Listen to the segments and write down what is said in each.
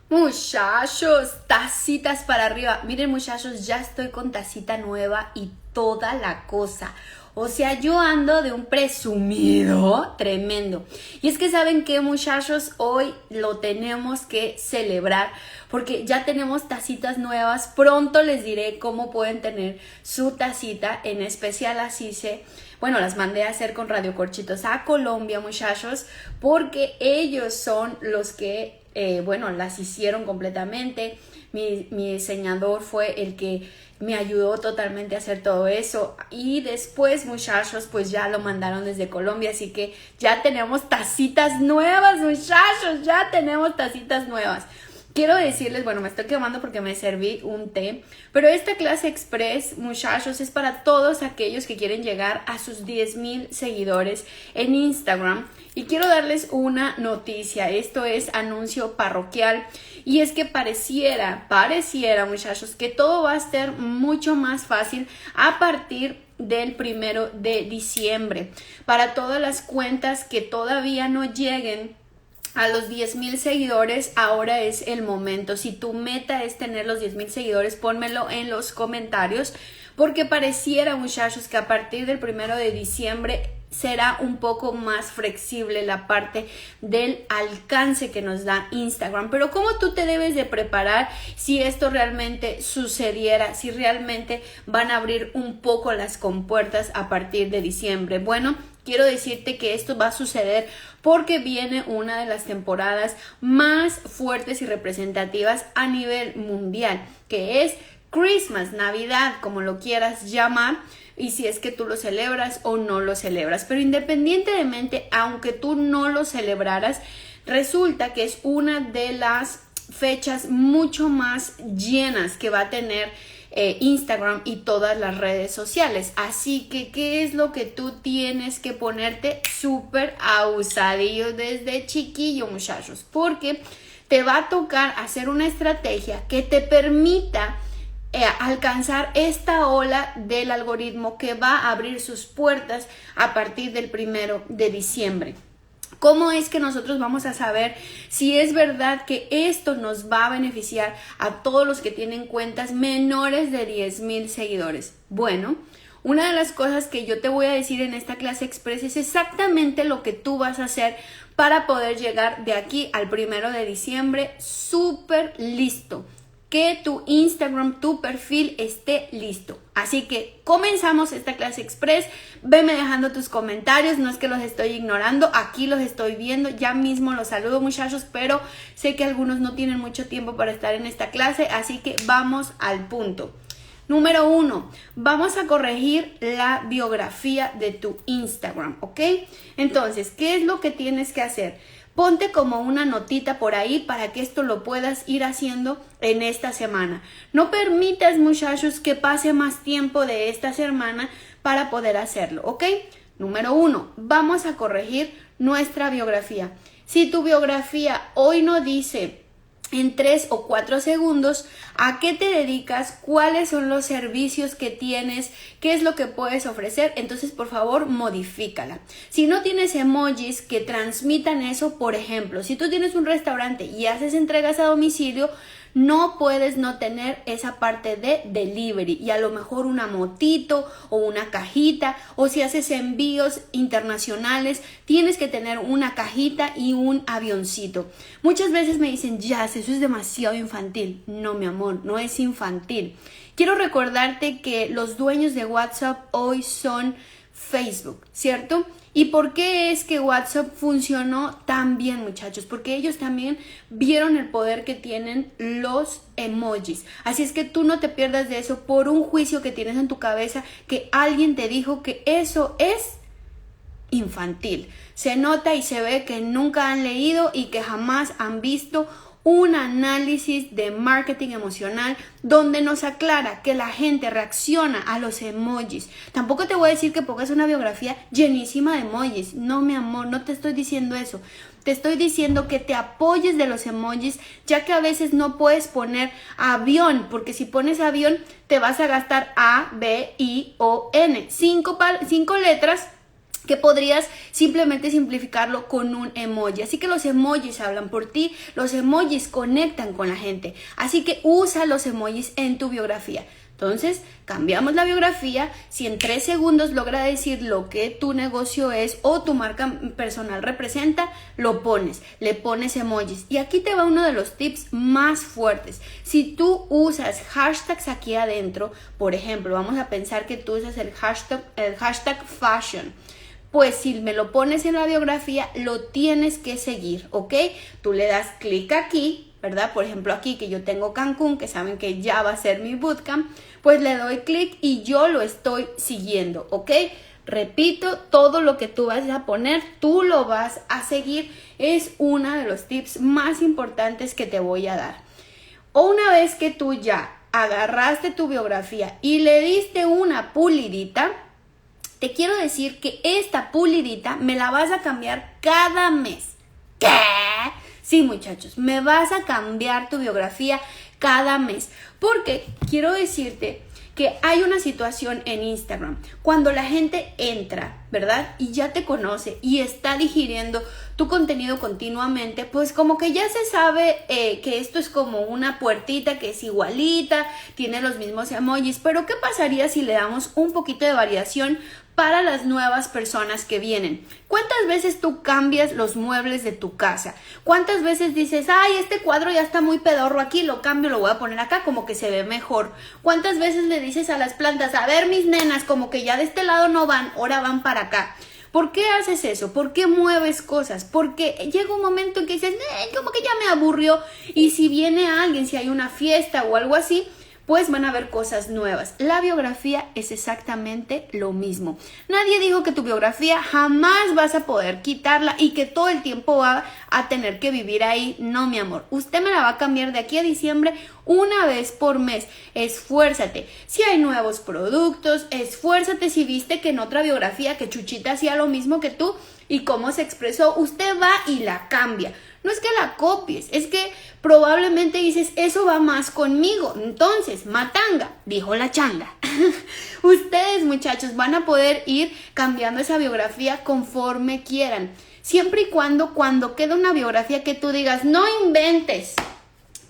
Muchachos, tacitas para arriba. Miren, muchachos, ya estoy con tacita nueva y toda la cosa. O sea, yo ando de un presumido tremendo. Y es que saben que, muchachos, hoy lo tenemos que celebrar porque ya tenemos tacitas nuevas. Pronto les diré cómo pueden tener su tacita. En especial así bueno, las mandé a hacer con Radio Corchitos a Colombia, muchachos, porque ellos son los que las hicieron completamente. Mi diseñador fue el que me ayudó totalmente a hacer todo eso. Y después, muchachos, pues ya lo mandaron desde Colombia. Así que ya tenemos tacitas nuevas, muchachos. Ya tenemos tacitas nuevas. Quiero decirles, bueno, me estoy quemando porque me serví un té, pero esta clase express, muchachos, es para todos aquellos que quieren llegar a sus 10,000 seguidores en Instagram. Y quiero darles una noticia, esto es anuncio parroquial, y es que pareciera, muchachos, que todo va a ser mucho más fácil a partir del 1 de diciembre. Para todas las cuentas que todavía no lleguen a los 10,000 seguidores, ahora es el momento. Si tu meta es tener los 10,000 seguidores, pónmelo en los comentarios, porque pareciera, muchachos, que a partir del 1 de diciembre será un poco más flexible la parte del alcance que nos da Instagram. Pero ¿cómo tú te debes de preparar si esto realmente sucediera? Si realmente van a abrir un poco las compuertas a partir de diciembre. Bueno, quiero decirte que esto va a suceder porque viene una de las temporadas más fuertes y representativas a nivel mundial, que es Christmas, Navidad, como lo quieras llamar, y si es que tú lo celebras o no lo celebras. Pero independientemente, aunque tú no lo celebraras, resulta que es una de las fechas mucho más llenas que va a tener Instagram y todas las redes sociales. Así que, ¿qué es lo que tú tienes que ponerte súper abusadillo desde chiquillo, muchachos? Porque te va a tocar hacer una estrategia que te permita alcanzar esta ola del algoritmo que va a abrir sus puertas a partir del 1 de diciembre. ¿Cómo es que nosotros vamos a saber si es verdad que esto nos va a beneficiar a todos los que tienen cuentas menores de 10,000 seguidores? Bueno, una de las cosas que yo te voy a decir en esta clase express es exactamente lo que tú vas a hacer para poder llegar de aquí al 1 de diciembre súper listo. Que tu Instagram, tu perfil esté listo. Así que comenzamos esta clase express. Veme dejando tus comentarios, no es que los estoy ignorando, aquí los estoy viendo, ya mismo los saludo, muchachos, pero sé que algunos no tienen mucho tiempo para estar en esta clase, así que vamos al punto. Número 1, vamos a corregir la biografía de tu Instagram, ¿ok? Entonces, ¿qué es lo que tienes que hacer? Ponte como una notita por ahí para que esto lo puedas ir haciendo en esta semana. No permitas, muchachos, que pase más tiempo de esta semana para poder hacerlo, ¿ok? Número 1, vamos a corregir nuestra biografía. Si tu biografía hoy no dice en 3 o 4 segundos a qué te dedicas, cuáles son los servicios que tienes, qué es lo que puedes ofrecer, entonces por favor modifícala. Si no tienes emojis que transmitan eso, por ejemplo, si tú tienes un restaurante y haces entregas a domicilio, no puedes no tener esa parte de delivery y a lo mejor una motito o una cajita, o si haces envíos internacionales tienes que tener una cajita y un avioncito. Muchas veces me dicen, Jazz, eso es demasiado infantil. No, mi amor, no es infantil. Quiero recordarte que los dueños de WhatsApp hoy son Facebook, ¿cierto? ¿Y por qué es que WhatsApp funcionó tan bien, muchachos? Porque ellos también vieron el poder que tienen los emojis. Así es que tú no te pierdas de eso por un juicio que tienes en tu cabeza que alguien te dijo que eso es infantil. Se nota y se ve que nunca han leído y que jamás han visto un análisis de marketing emocional donde nos aclara que la gente reacciona a los emojis. Tampoco te voy a decir que pongas una biografía llenísima de emojis. No, mi amor, no te estoy diciendo eso. Te estoy diciendo que te apoyes de los emojis, ya que a veces no puedes poner avión, porque si pones avión te vas a gastar A, B, I, O, N. 5 letras que podrías simplemente simplificarlo con un emoji. Así que los emojis hablan por ti, los emojis conectan con la gente. Así que usa los emojis en tu biografía. Entonces, cambiamos la biografía. Si en 3 segundos logra decir lo que tu negocio es o tu marca personal representa, lo pones, le pones emojis. Y aquí te va uno de los tips más fuertes. Si tú usas hashtags aquí adentro, por ejemplo, vamos a pensar que tú usas el hashtag fashion. Pues si me lo pones en la biografía, lo tienes que seguir, ¿ok? Tú le das clic aquí, ¿verdad? Por ejemplo, aquí que yo tengo Cancún, que saben que ya va a ser mi bootcamp, pues le doy clic y yo lo estoy siguiendo, ¿ok? Repito, todo lo que tú vas a poner, tú lo vas a seguir. Es uno de los tips más importantes que te voy a dar. O una vez que tú ya agarraste tu biografía y le diste una pulidita, te quiero decir que esta pulidita me la vas a cambiar cada mes. ¿Qué? Sí, muchachos, me vas a cambiar tu biografía cada mes. Porque quiero decirte que hay una situación en Instagram. Cuando la gente entra, ¿verdad? Y ya te conoce y está digiriendo tu contenido continuamente, pues como que ya se sabe que esto es como una puertita que es igualita, tiene los mismos emojis. Pero ¿qué pasaría si le damos un poquito de variación para las nuevas personas que vienen? ¿Cuántas veces tú cambias los muebles de tu casa? ¿Cuántas veces dices, ay, este cuadro ya está muy pedorro aquí, lo cambio, lo voy a poner acá, como que se ve mejor? ¿Cuántas veces le dices a las plantas, a ver, mis nenas, como que ya de este lado no van, ahora van para acá? ¿Por qué haces eso? ¿Por qué mueves cosas? Porque llega un momento en que dices, como que ya me aburrió, y si viene alguien, si hay una fiesta o algo así, pues van a ver cosas nuevas. La biografía es exactamente lo mismo. Nadie dijo que tu biografía jamás vas a poder quitarla y que todo el tiempo va a tener que vivir ahí. No, mi amor. Usted me la va a cambiar de aquí a diciembre una vez por mes. Esfuérzate. Si hay nuevos productos, esfuérzate. Si viste que en otra biografía que Chuchita hacía lo mismo que tú y cómo se expresó, usted va y la cambia. No es que la copies, es que probablemente dices, eso va más conmigo. Entonces, matanga, dijo la changa. Ustedes, muchachos, van a poder ir cambiando esa biografía conforme quieran. Siempre y cuando quede una biografía que tú digas, no inventes,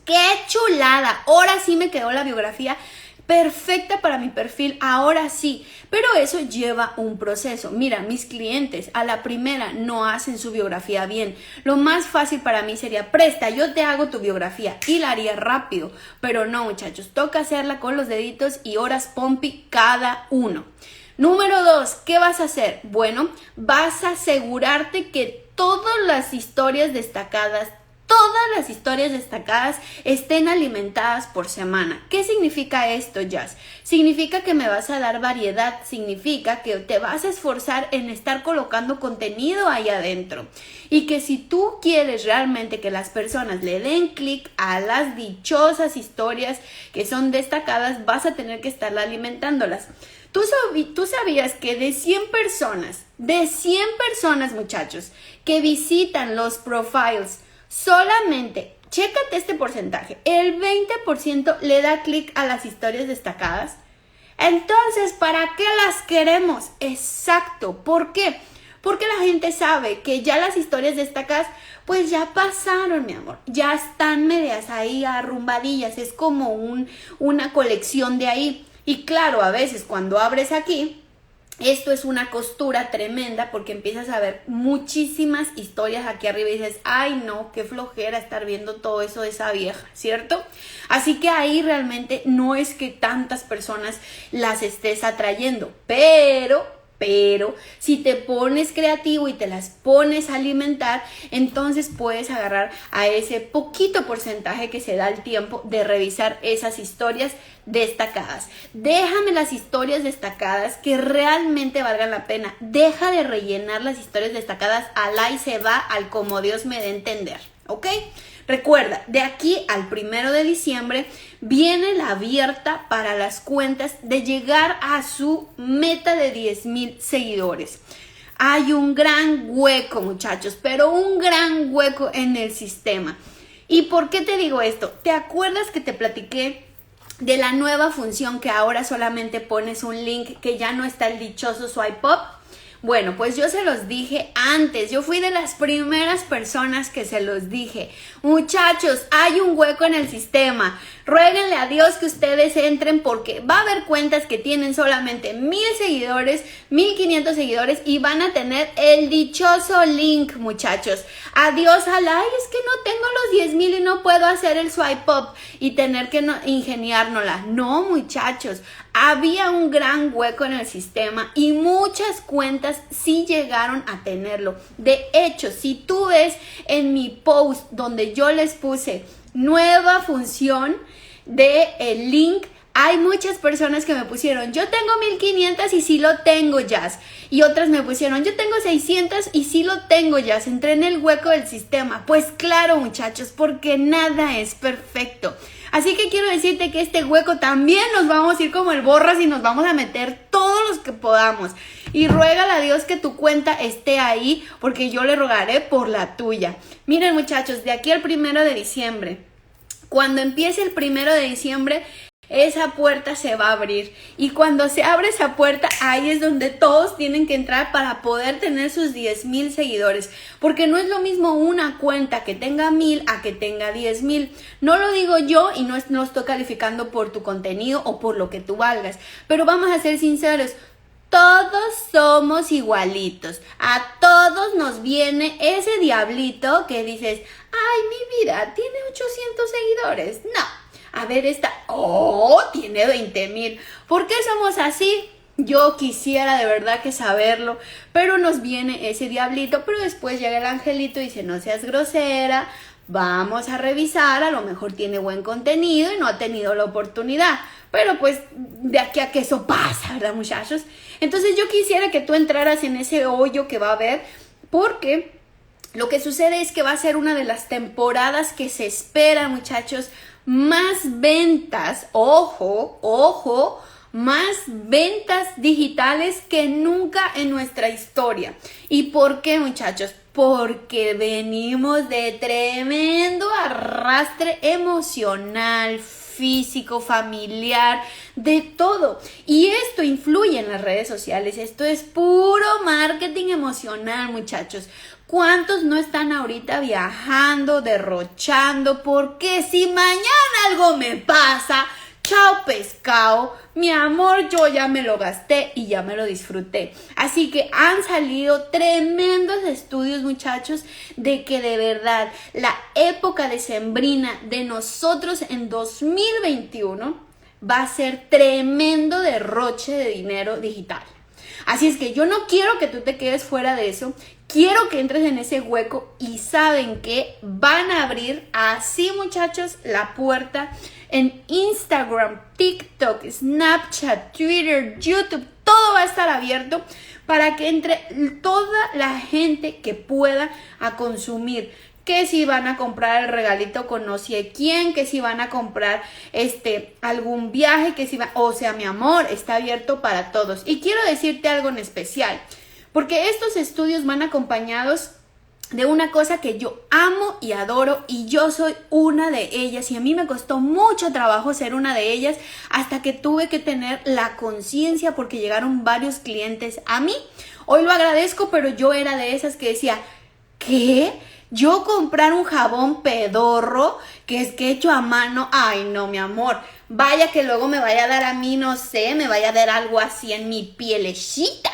qué chulada, ahora sí me quedó la biografía perfecta para mi perfil, ahora sí. Pero eso lleva un proceso. Mira, mis clientes a la primera no hacen su biografía bien. Lo más fácil para mí sería, presta, yo te hago tu biografía, y la haría rápido. Pero no, muchachos, toca hacerla con los deditos y horas pompi cada uno. Número 2, ¿qué vas a hacer? Bueno, vas a asegurarte que todas las historias destacadas estén alimentadas por semana. ¿Qué significa esto, Jazz? Significa que me vas a dar variedad, significa que te vas a esforzar en estar colocando contenido ahí adentro. Y que si tú quieres realmente que las personas le den clic a las dichosas historias que son destacadas, vas a tener que estar alimentándolas. ¿Tú sabías que de 100 personas, muchachos, que visitan los profiles, solamente, chécate este porcentaje, el 20% le da clic a las historias destacadas? Entonces, ¿para qué las queremos? Exacto. ¿Por qué? Porque la gente sabe que ya las historias destacadas, pues ya pasaron, mi amor. Ya están medias ahí arrumbadillas. Es como una colección de ahí. Y claro, a veces cuando abres aquí, esto es una costura tremenda porque empiezas a ver muchísimas historias aquí arriba y dices, ay no, qué flojera estar viendo todo eso de esa vieja, ¿cierto? Así que ahí realmente no es que tantas personas las estés atrayendo, pero si te pones creativo y te las pones a alimentar, entonces puedes agarrar a ese poquito porcentaje que se da el tiempo de revisar esas historias destacadas. Déjame las historias destacadas que realmente valgan la pena. Deja de rellenar las historias destacadas al ahí se va, al como Dios me dé a entender, ¿ok? Recuerda, de aquí al 1 de diciembre viene la abierta para las cuentas de llegar a su meta de 10,000 seguidores. Hay un gran hueco, muchachos, pero un gran hueco en el sistema. ¿Y por qué te digo esto? ¿Te acuerdas que te platiqué de la nueva función que ahora solamente pones un link, que ya no está el dichoso swipe up? Bueno, pues yo se los dije antes, yo fui de las primeras personas que se los dije. Muchachos, hay un hueco en el sistema. Ruéguenle a Dios que ustedes entren porque va a haber cuentas que tienen solamente 1000 seguidores, 1500 seguidores y van a tener el dichoso link, muchachos. Adiós al, ay, es que no tengo los 10,000 y no puedo hacer el swipe up y tener que ingeniárnosla. No, muchachos. Había un gran hueco en el sistema y muchas cuentas sí llegaron a tenerlo. De hecho, si tú ves en mi post donde yo les puse nueva función de el link, hay muchas personas que me pusieron, yo tengo 1500 y sí lo tengo, Jazz. Y otras me pusieron, yo tengo 600 y sí lo tengo, Jazz. Entré en el hueco del sistema. Pues claro, muchachos, porque nada es perfecto. Así que quiero decirte que este hueco también nos vamos a ir como el borras y nos vamos a meter todos los que podamos. Y ruégale a Dios que tu cuenta esté ahí, porque yo le rogaré por la tuya. Miren, muchachos, de aquí al 1 de diciembre, cuando empiece el 1 de diciembre, esa puerta se va a abrir y cuando se abre esa puerta, ahí es donde todos tienen que entrar para poder tener sus 10,000 seguidores, porque no es lo mismo una cuenta que tenga 1000 a que tenga 10,000. No lo digo yo y no estoy calificando por tu contenido o por lo que tú valgas, pero vamos a ser sinceros. Todos somos igualitos, a todos nos viene ese diablito que dices, ay, mi vida tiene 800 seguidores, no. A ver esta, tiene 20,000. ¿Por qué somos así? Yo quisiera de verdad que saberlo, pero nos viene ese diablito, pero después llega el angelito y dice, no seas grosera, vamos a revisar, a lo mejor tiene buen contenido y no ha tenido la oportunidad. Pero pues de aquí a que eso pasa, ¿verdad, muchachos? Entonces yo quisiera que tú entraras en ese hoyo que va a haber, porque lo que sucede es que va a ser una de las temporadas que se espera, muchachos, más ventas, ojo, más ventas digitales que nunca en nuestra historia. ¿Y por qué, muchachos? Porque venimos de tremendo arrastre emocional, físico, familiar, de todo. Y esto influye en las redes sociales. Esto es puro marketing emocional, muchachos. ¿Cuántos no están ahorita viajando, derrochando? Porque si mañana algo me pasa, chao pescado, mi amor, yo ya me lo gasté y ya me lo disfruté. Así que han salido tremendos estudios, muchachos, de que de verdad la época decembrina de nosotros en 2021 va a ser tremendo derroche de dinero digital. Así es que yo no quiero que tú te quedes fuera de eso. Quiero que entres en ese hueco y saben que van a abrir así, muchachos, la puerta en Instagram, TikTok, Snapchat, Twitter, YouTube. Todo va a estar abierto para que entre toda la gente que pueda a consumir. Que si van a comprar el regalito con no sé quién, que si van a comprar algún viaje, que si va, o sea, mi amor, está abierto para todos. Y quiero decirte algo en especial, porque estos estudios van acompañados de una cosa que yo amo y adoro y yo soy una de ellas y a mí me costó mucho trabajo ser una de ellas hasta que tuve que tener la conciencia porque llegaron varios clientes a mí. Hoy lo agradezco, pero yo era de esas que decía, ¿qué? Yo comprar un jabón pedorro que es que hecho a mano, ay no, mi amor, vaya que luego me vaya a dar a mí, no sé, me vaya a dar algo así en mi pielecita.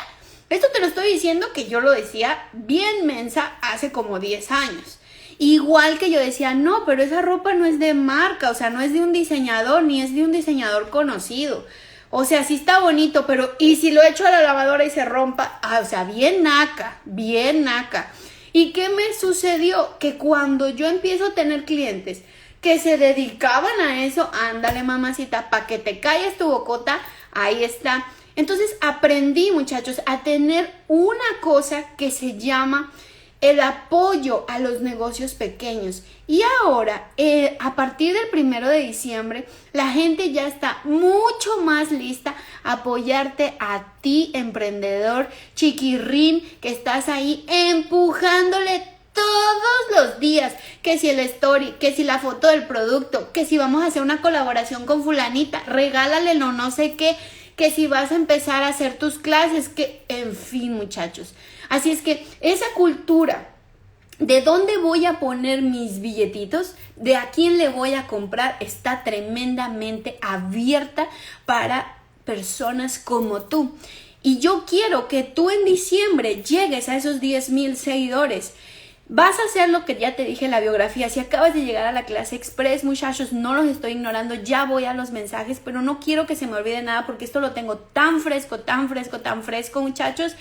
Esto te lo estoy diciendo que yo lo decía bien mensa hace como 10 años. Igual que yo decía, no, pero esa ropa no es de marca, o sea, no es de un diseñador, ni es de un diseñador conocido. O sea, sí está bonito, pero ¿y si lo echo a la lavadora y se rompa? Ah, o sea, bien naca, bien naca. ¿Y qué me sucedió? Que cuando yo empiezo a tener clientes que se dedicaban a eso, ándale mamacita, pa' que te calles tu bocota, ahí está. Entonces aprendí, muchachos, a tener una cosa que se llama el apoyo a los negocios pequeños. Y ahora, a partir del 1 de diciembre, la gente ya está mucho más lista a apoyarte a ti, emprendedor chiquirrín, que estás ahí empujándole todos los días, que si el story, que si la foto del producto, que si vamos a hacer una colaboración con fulanita, regálale no sé qué, que si vas a empezar a hacer tus clases, que en fin, muchachos. Así es que esa cultura de dónde voy a poner mis billetitos, de a quién le voy a comprar, está tremendamente abierta para personas como tú. Y yo quiero que tú en diciembre llegues a esos 10,000 seguidores. Vas a hacer lo que ya te dije en la biografía. Si acabas de llegar a la clase express, muchachos, no los estoy ignorando. Ya voy a los mensajes, pero no quiero que se me olvide nada porque esto lo tengo tan fresco, muchachos.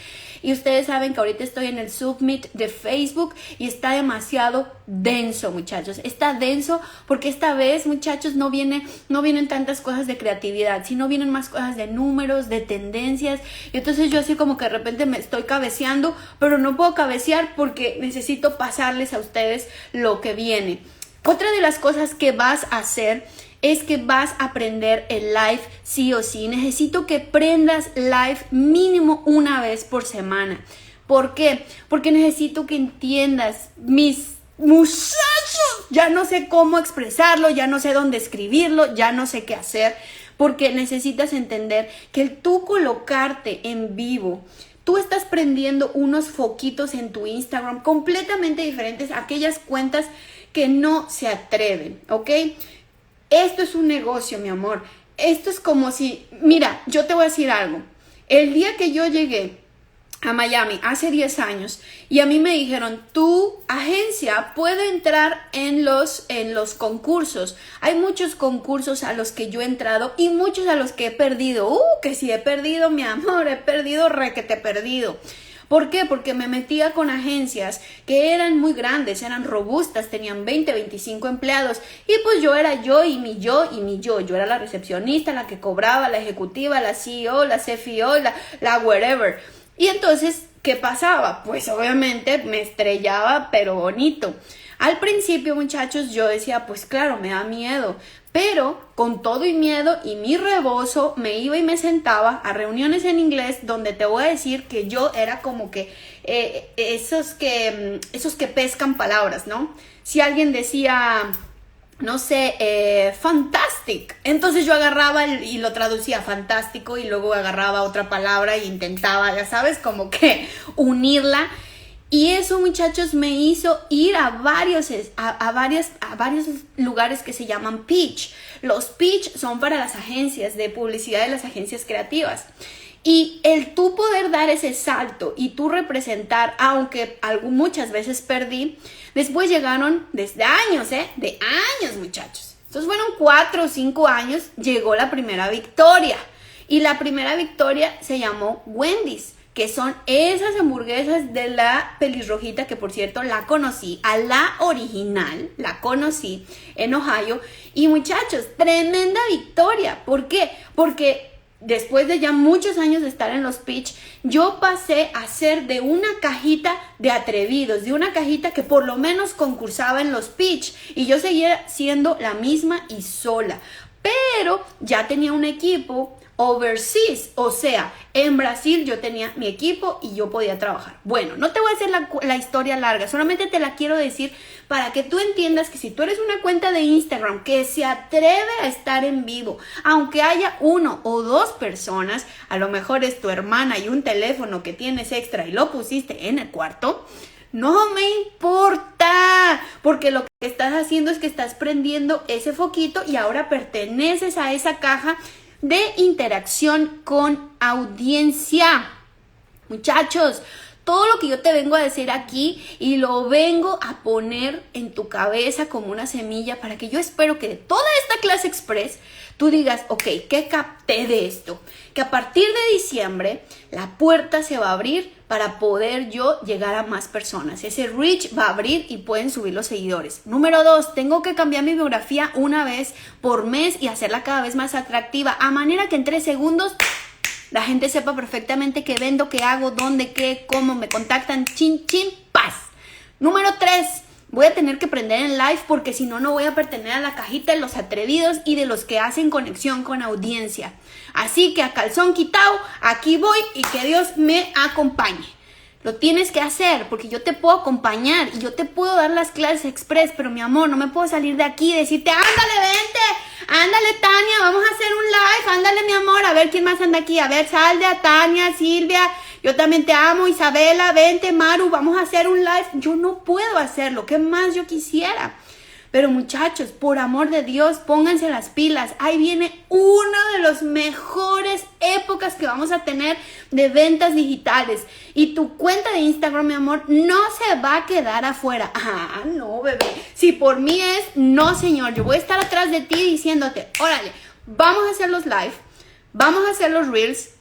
Y ustedes saben que ahorita estoy en el Submit de Facebook y está demasiado denso, muchachos. Está denso porque esta vez, muchachos, no vienen tantas cosas de creatividad, sino vienen más cosas de números, de tendencias. Y entonces yo así como que de repente me estoy cabeceando, pero no puedo cabecear porque necesito pasarles a ustedes lo que viene. Otra de las cosas que vas a hacer es que vas a aprender el live sí o sí. Necesito que prendas live mínimo una vez por semana. ¿Por qué? Porque necesito que entiendas, mis muchachos, ya no sé cómo expresarlo, ya no sé dónde escribirlo, ya no sé qué hacer, porque necesitas entender que el tú colocarte en vivo, tú estás prendiendo unos foquitos en tu Instagram completamente diferentes a aquellas cuentas que no se atreven, ¿ok? Esto es un negocio, mi amor. Esto es como si, mira, yo te voy a decir algo. El día que yo llegué a Miami hace 10 años y a mí me dijeron, tu agencia puede entrar en los concursos. Hay muchos concursos a los que yo he entrado y muchos a los que he perdido. Que si he perdido, mi amor, he perdido, requete perdido. ¿Por qué? Porque me metía con agencias que eran muy grandes, eran robustas, tenían 20, 25 empleados y pues yo era yo y mi yo. Yo era la recepcionista, la que cobraba, la ejecutiva, la CEO, la CFO, la wherever. Y entonces, ¿qué pasaba? Pues obviamente me estrellaba, pero bonito. Al principio, muchachos, yo decía, pues claro, me da miedo. Pero con todo y miedo y mi rebozo me iba y me sentaba a reuniones en inglés donde te voy a decir que yo era como que esos que pescan palabras, ¿no? Si alguien decía, no sé, fantastic, entonces yo agarraba y lo traducía fantástico y luego agarraba otra palabra e intentaba, ya sabes, como que unirla. Y eso, muchachos, me hizo ir a varios lugares que se llaman pitch. Los pitch son para las agencias de publicidad de las agencias creativas. Y el tú poder dar ese salto y tú representar, aunque muchas veces perdí, después llegaron desde años, de años, muchachos. Entonces fueron 4 o 5 años, llegó la primera victoria. Y la primera victoria se llamó Wendy's, que son esas hamburguesas de la pelirrojita, que por cierto la conocí, a la original, la conocí en Ohio. Y muchachos, tremenda victoria. ¿Por qué? Porque después de ya muchos años de estar en los pitch, yo pasé a ser de una cajita de atrevidos, de una cajita que por lo menos concursaba en los pitch. Y yo seguía siendo la misma y sola. Pero ya tenía un equipo overseas, o sea, en Brasil yo tenía mi equipo y yo podía trabajar. Bueno, no te voy a hacer la historia larga, solamente te la quiero decir para que tú entiendas que si tú eres una cuenta de Instagram que se atreve a estar en vivo, aunque haya 1 o 2 personas, a lo mejor es tu hermana y un teléfono que tienes extra y lo pusiste en el cuarto, no me importa, porque lo que estás haciendo es que estás prendiendo ese foquito y ahora perteneces a esa caja de interacción con audiencia. Muchachos, todo lo que yo te vengo a decir aquí y lo vengo a poner en tu cabeza como una semilla para que yo espero que de toda esta clase express tú digas, ok, ¿qué capté de esto? Que a partir de diciembre la puerta se va a abrir para poder yo llegar a más personas. Ese reach va a abrir y pueden subir los seguidores. Número 2, tengo que cambiar mi biografía una vez por mes y hacerla cada vez más atractiva, a manera que en 3 segundos la gente sepa perfectamente qué vendo, qué hago, dónde, qué, cómo me contactan, chin, chin, paz. Número 3, voy a tener que prender en live porque si no, no voy a pertenecer a la cajita de los atrevidos y de los que hacen conexión con audiencia. Así que a calzón quitado, aquí voy y que Dios me acompañe. Lo tienes que hacer porque yo te puedo acompañar y yo te puedo dar las clases express, pero mi amor, no me puedo salir de aquí y decirte, ándale, vente Ándale, Tania, vamos a hacer un live. Ándale, mi amor, a ver quién más anda aquí. A ver, Salda, Tania, Silvia, yo también te amo. Isabela, vente, Maru, vamos a hacer un live. Yo no puedo hacerlo, ¿qué más yo quisiera? Pero muchachos, por amor de Dios, pónganse las pilas. Ahí viene una de las mejores épocas que vamos a tener de ventas digitales. Y tu cuenta de Instagram, mi amor, no se va a quedar afuera. Ah, no, bebé. Si por mí es, no, señor. Yo voy a estar atrás de ti diciéndote, órale, vamos a hacer los live, vamos a hacer los reels.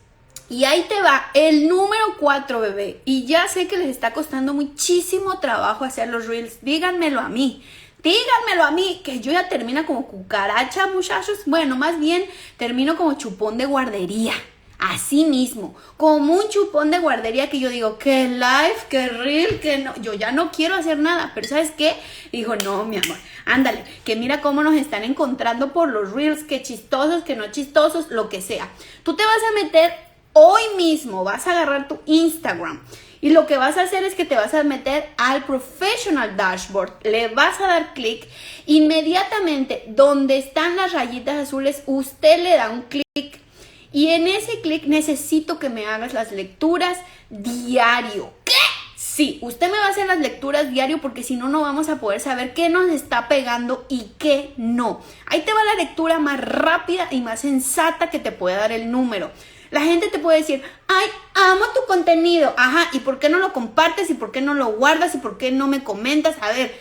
Y ahí te va el número 4, bebé. Y ya sé que les está costando muchísimo trabajo hacer los reels. Díganmelo a mí. Díganmelo a mí, que yo ya termino como cucaracha, muchachos. Bueno, más bien termino como chupón de guardería. Así mismo, como un chupón de guardería que yo digo, que live, que reel, que no. Yo ya no quiero hacer nada, pero ¿sabes qué? Dijo, no, mi amor, ándale, que mira cómo nos están encontrando por los reels, que chistosos, que no chistosos, lo que sea. Tú te vas a meter hoy mismo, vas a agarrar tu Instagram. Y lo que vas a hacer es que te vas a meter al Professional Dashboard, le vas a dar clic, inmediatamente donde están las rayitas azules, usted le da un clic y en ese clic necesito que me hagas las lecturas diario. ¿Qué? Sí, usted me va a hacer las lecturas diario porque si no, no vamos a poder saber qué nos está pegando y qué no. Ahí te va la lectura más rápida y más sensata que te puede dar el número. La gente te puede decir, ay, amo tu contenido. Ajá, ¿y por qué no lo compartes? ¿Y por qué no lo guardas? ¿Y por qué no me comentas? A ver,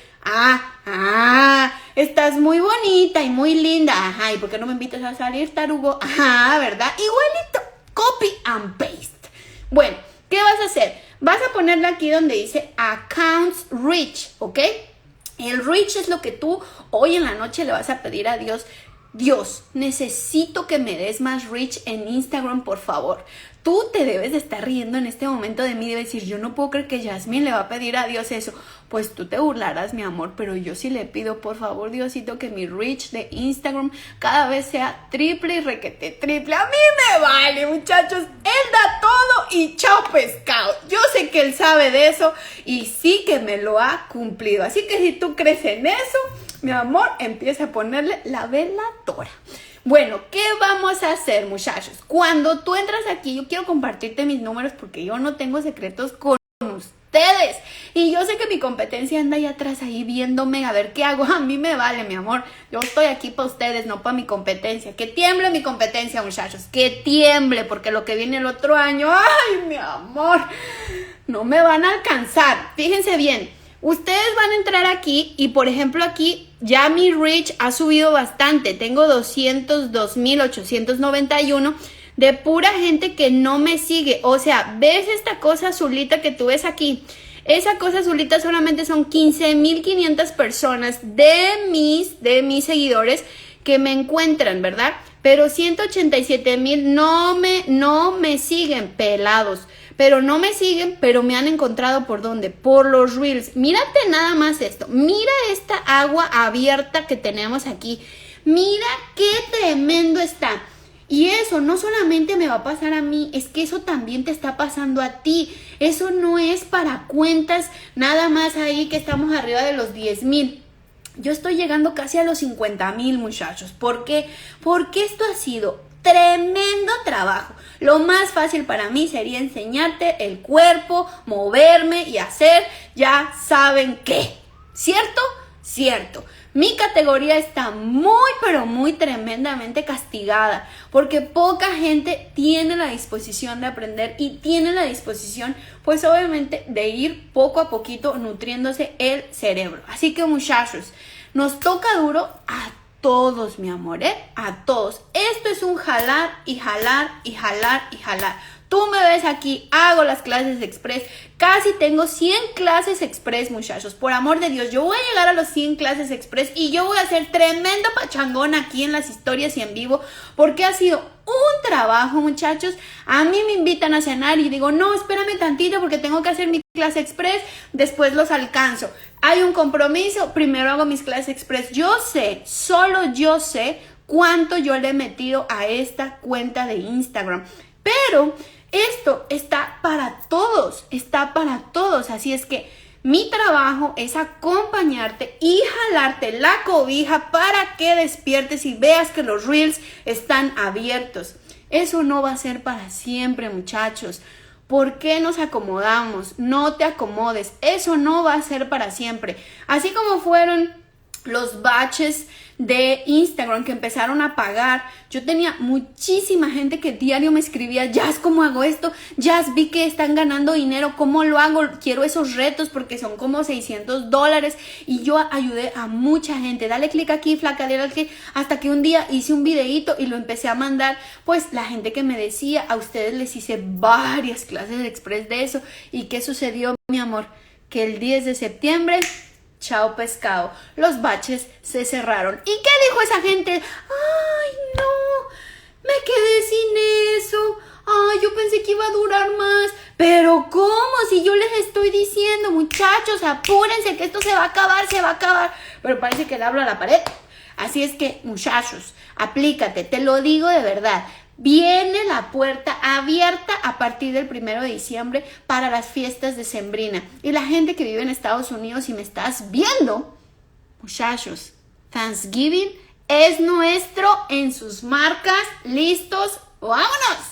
estás muy bonita y muy linda. Ajá, ¿y por qué no me invitas a salir, tarugo? Ajá, ¿verdad? Igualito, copy and paste. Bueno, ¿qué vas a hacer? Vas a ponerle aquí donde dice Accounts Reach, ¿ok? El reach es lo que tú hoy en la noche le vas a pedir a Dios. Dios, necesito que me des más reach en Instagram, por favor. Tú te debes de estar riendo en este momento de mí, debes decir, yo no puedo creer que Yasmín le va a pedir a Dios eso. Pues tú te burlarás, mi amor, pero yo sí le pido, por favor, Diosito, que mi reach de Instagram cada vez sea triple y requete triple. A mí me vale, muchachos, él da todo y chao pescado. Yo sé que él sabe de eso y sí que me lo ha cumplido. Así que si tú crees en eso, mi amor, empieza a ponerle la veladora. Bueno, ¿qué vamos a hacer, muchachos? Cuando tú entras aquí, yo quiero compartirte mis números porque yo no tengo secretos con ustedes. Y yo sé que mi competencia anda ahí atrás, ahí viéndome a ver qué hago. A mí me vale, mi amor. Yo estoy aquí para ustedes, no para mi competencia. Que tiemble mi competencia, muchachos. Que tiemble, porque lo que viene el otro año, ¡ay, mi amor! No me van a alcanzar. Fíjense bien. Ustedes van a entrar aquí y, por ejemplo, aquí ya mi reach ha subido bastante. Tengo 202,891 de pura gente que no me sigue. O sea, ¿ves esta cosa azulita que tú ves aquí? Esa cosa azulita solamente son 15,500 personas de mis seguidores que me encuentran, ¿verdad? Pero 187,000 no me siguen, pelados. Pero no me siguen, pero me han encontrado ¿por dónde? Por los reels. Mírate nada más esto. Mira esta agua abierta que tenemos aquí. Mira qué tremendo está. Y eso no solamente me va a pasar a mí, es que eso también te está pasando a ti. Eso no es para cuentas nada más ahí que estamos arriba de los 10,000. Yo estoy llegando casi a los 50,000, muchachos. ¿Por qué? Porque esto ha sido tremendo trabajo. Lo más fácil para mí sería enseñarte el cuerpo, moverme y hacer, ya saben qué. ¿Cierto? Cierto. Mi categoría está muy, pero muy tremendamente castigada porque poca gente tiene la disposición de aprender y tiene la disposición, pues obviamente, de ir poco a poquito nutriéndose el cerebro. Así que, muchachos, nos toca duro a todos, mi amor, a todos. Esto es un jalar y jalar y jalar y jalar. Tú me ves aquí, hago las clases express. Casi tengo 100 clases express, muchachos. Por amor de Dios, yo voy a llegar a los 100 clases express y yo voy a hacer tremendo pachangón aquí en las historias y en vivo porque ha sido un trabajo, muchachos. A mí me invitan a cenar y digo, no, espérame tantito porque tengo que hacer mi clase express, después los alcanzo. Hay un compromiso, primero hago mis clases express. Yo sé, solo yo sé cuánto yo le he metido a esta cuenta de Instagram. Pero esto está para todos, así es que Mi trabajo es acompañarte y jalarte la cobija para que despiertes y veas que los reels están abiertos. Eso no va a ser para siempre, muchachos. ¿Por qué nos acomodamos? No te acomodes. Eso no va a ser para siempre. Así como fueron los baches de Instagram que empezaron a pagar. Yo tenía muchísima gente que diario me escribía, Jazz, ¿cómo hago esto? Jazz, vi que están ganando dinero, ¿cómo lo hago? Quiero esos retos porque son como $600 y yo ayudé a mucha gente. Dale clic aquí, flaca, dale clic, hasta que un día hice un videíto y lo empecé a mandar. Pues la gente que me decía, a ustedes les hice varias clases de express de eso. ¿Y qué sucedió, mi amor? Que el 10 de septiembre... chao pescado, los baches se cerraron. ¿Y qué dijo esa gente? Ay, no, me quedé sin eso. Ay, yo pensé que iba a durar más. Pero ¿cómo? Si yo les estoy diciendo, muchachos, apúrense que esto se va a acabar, se va a acabar. Pero parece que le hablo a la pared. Así es que, muchachos, aplícate, te lo digo de verdad. Viene la puerta abierta a partir del 1 de diciembre para las fiestas decembrinas. Y la gente que vive en Estados Unidos y me estás viendo, muchachos, Thanksgiving es nuestro en sus marcas. ¿Listos? ¡Vámonos!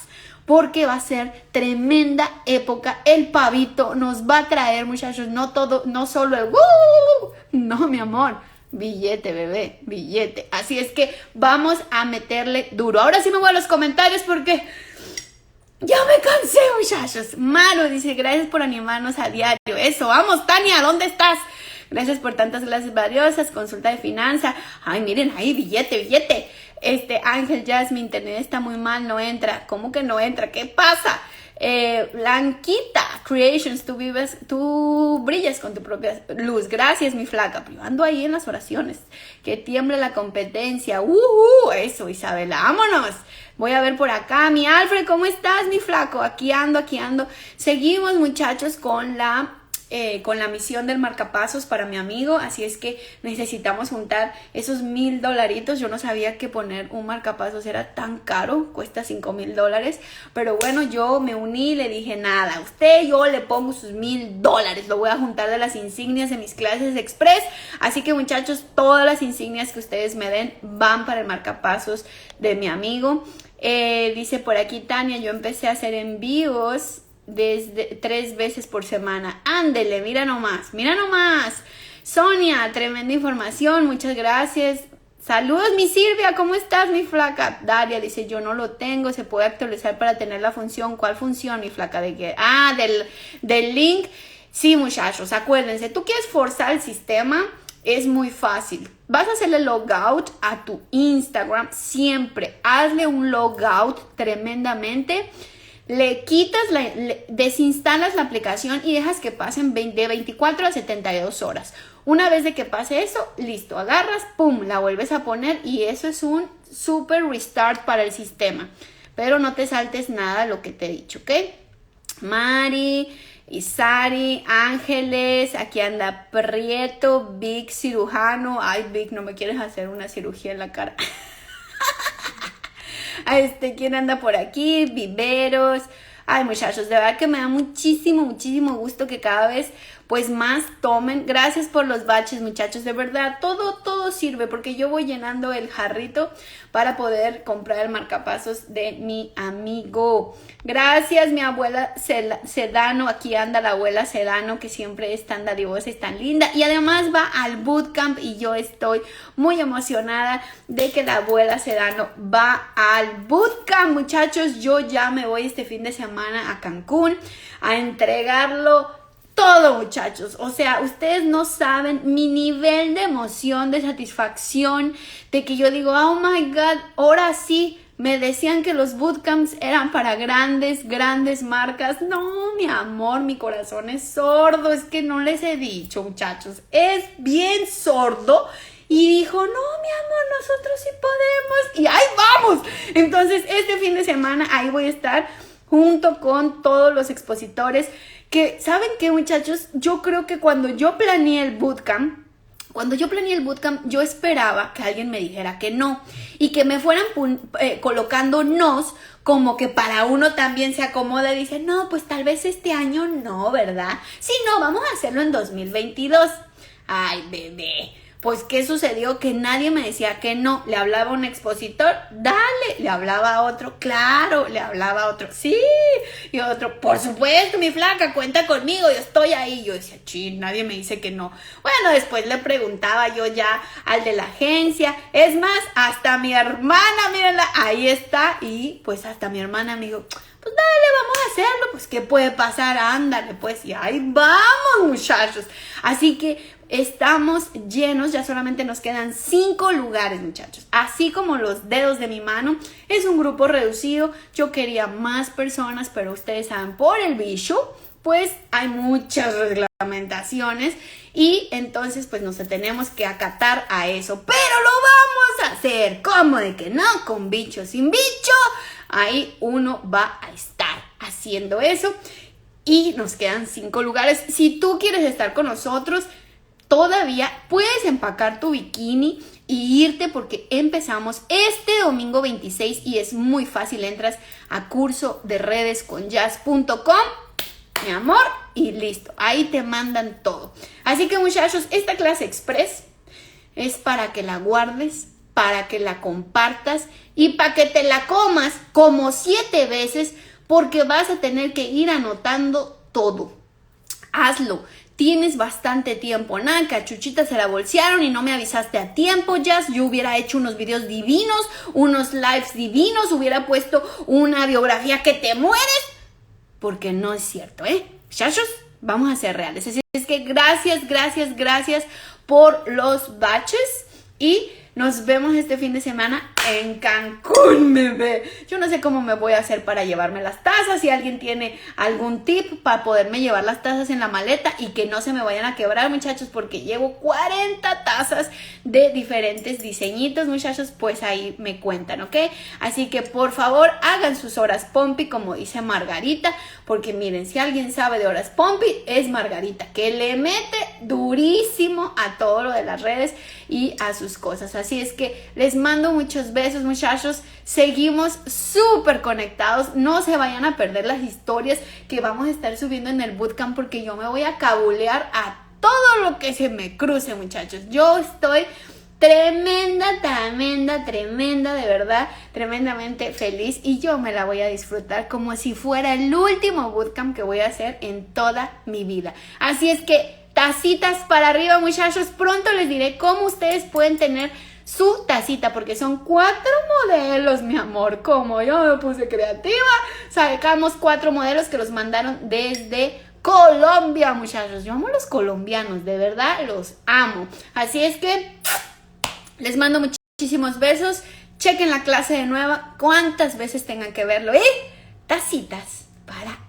Porque va a ser tremenda época. El pavito nos va a traer, muchachos, no solo el ¡woo! No, mi amor. Billete, bebé, billete. Así es que vamos a meterle duro. Ahora sí me voy a los comentarios porque ya me cansé, muchachos. Maru dice, gracias por animarnos a diario. Eso, vamos, Tania, ¿dónde estás? Gracias por tantas clases valiosas, consulta de finanza. Ay, miren ahí, billete, billete. Ángel Jazz, mi internet está muy mal, no entra. ¿Cómo que no entra? ¿Qué pasa? Blanquita Creations, tú brillas con tu propia luz. Gracias, mi flaca. Pero ando ahí en las oraciones. Que tiemble la competencia. Eso, Isabela, vámonos. Voy a ver por acá. Mi Alfred, ¿cómo estás, mi flaco? Aquí ando, aquí ando. Seguimos, muchachos, con la misión del marcapasos para mi amigo, así es que necesitamos juntar esos $1,000. Yo no sabía que poner un marcapasos era tan caro, cuesta $5,000, pero bueno, yo me uní y le dije, nada, yo le pongo sus $1,000, lo voy a juntar de las insignias de mis clases de express, así que muchachos, todas las insignias que ustedes me den van para el marcapasos de mi amigo. Dice por aquí Tania, yo empecé a hacer envíos desde 3 veces por semana. Ándele, mira nomás, mira nomás. Sonia, tremenda información, muchas gracias. Saludos, mi Silvia, ¿cómo estás, mi flaca? Daria dice, yo no lo tengo, se puede actualizar para tener la función. ¿Cuál función, mi flaca? ¿De qué? Del link. Sí, muchachos, acuérdense, tú quieres forzar el sistema, es muy fácil. Vas a hacerle logout a tu Instagram siempre. Hazle un logout tremendamente. Le quitas, desinstalas la aplicación y dejas que pasen de 24 a 72 horas. Una vez de que pase eso, listo, agarras, pum, la vuelves a poner y eso es un super restart para el sistema. Pero no te saltes nada de lo que te he dicho, ¿ok? Mari, Isari, Ángeles, aquí anda Prieto, Vic cirujano. Ay, Vic, no me quieres hacer una cirugía en la cara. ¿Quién anda por aquí? Viveros. Ay, muchachos, de verdad que me da muchísimo, muchísimo gusto que cada vez pues más tomen. Gracias por los baches, muchachos, de verdad, todo sirve porque yo voy llenando el jarrito para poder comprar el marcapasos de mi amigo. Gracias, mi abuela Sedano, aquí anda la abuela Sedano que siempre es tan dadivosa y tan linda y además va al bootcamp y yo estoy muy emocionada de que la abuela Sedano va al bootcamp, muchachos. Yo ya me voy este fin de semana a Cancún a entregarlo todo, muchachos. O sea, ustedes no saben mi nivel de emoción, de satisfacción, de que yo digo, oh my God, ahora sí. Me decían que los bootcamps eran para grandes marcas. No, mi amor, mi corazón es sordo. Es que no les he dicho, muchachos. Es bien sordo. Y dijo, no, mi amor, nosotros sí podemos. Y ahí vamos. Entonces, este fin de semana ahí voy a estar junto con todos los expositores. Que, ¿saben qué, muchachos? Yo creo que cuando yo planeé el bootcamp, Cuando yo planeé el bootcamp, yo esperaba que alguien me dijera que no y que me fueran colocando nos como que para uno también se acomoda y dice, no, pues tal vez este año no, ¿verdad? Sí, no, vamos a hacerlo en 2022. Ay, bebé. Pues, ¿qué sucedió? Que nadie me decía que no. Le hablaba a un expositor, dale. Le hablaba a otro, claro. Le hablaba a otro, sí. Y otro, por supuesto, mi flaca, cuenta conmigo, yo estoy ahí. Yo decía, chin, nadie me dice que no. Bueno, después le preguntaba yo ya al de la agencia. Es más, hasta mi hermana, mírenla, ahí está. Y pues hasta mi hermana me dijo, pues dale, vamos a hacerlo. Pues, ¿qué puede pasar? Ándale, pues, y ahí vamos, muchachos. Así que estamos llenos, ya solamente nos quedan 5 lugares, muchachos. Así como los dedos de mi mano, es un grupo reducido. Yo quería más personas, pero ustedes saben, por el bicho, pues hay muchas reglamentaciones y entonces pues nos tenemos que acatar a eso. Pero lo vamos a hacer. ¿Cómo de que no? Con bicho, sin bicho. Ahí uno va a estar haciendo eso y nos quedan 5 lugares. Si tú quieres estar con nosotros, todavía puedes empacar tu bikini y irte porque empezamos este domingo 26 y es muy fácil. Entras a cursoderedesconyazz.com, mi amor, y listo. Ahí te mandan todo. Así que, muchachos, esta clase express es para que la guardes, para que la compartas y para que te la comas como 7 veces porque vas a tener que ir anotando todo. Hazlo. Tienes bastante tiempo. Nada, que a Chuchita se la bolsearon y no me avisaste a tiempo, Jazz. Yo hubiera hecho unos videos divinos, unos lives divinos, hubiera puesto una biografía que te mueres. Porque no es cierto, muchachos, vamos a ser reales. Así es que gracias por los baches y nos vemos este fin de semana en Cancún, bebé. Yo no sé cómo me voy a hacer para llevarme las tazas. Si alguien tiene algún tip para poderme llevar las tazas en la maleta y que no se me vayan a quebrar, muchachos, porque llevo 40 tazas de diferentes diseñitos, muchachos, pues ahí me cuentan, ¿ok? Así que por favor hagan sus horas pompi, como dice Margarita, porque miren, si alguien sabe de horas pompi, es Margarita, que le mete durísimo a todo lo de las redes y a sus cosas. Así es que les mando muchos besos, muchachos. Seguimos súper conectados. No se vayan a perder las historias que vamos a estar subiendo en el bootcamp porque yo me voy a cabulear a todo lo que se me cruce, muchachos. Yo estoy tremenda, de verdad, tremendamente feliz y yo me la voy a disfrutar como si fuera el último bootcamp que voy a hacer en toda mi vida. Así es que tacitas para arriba, muchachos. Pronto les diré cómo ustedes pueden tener su tacita, porque son 4 modelos, mi amor. Como yo me puse creativa, sacamos 4 modelos que los mandaron desde Colombia, muchachos. Yo amo a los colombianos, de verdad, los amo. Así es que les mando muchísimos besos. Chequen la clase de nuevo, cuántas veces tengan que verlo. Y tacitas para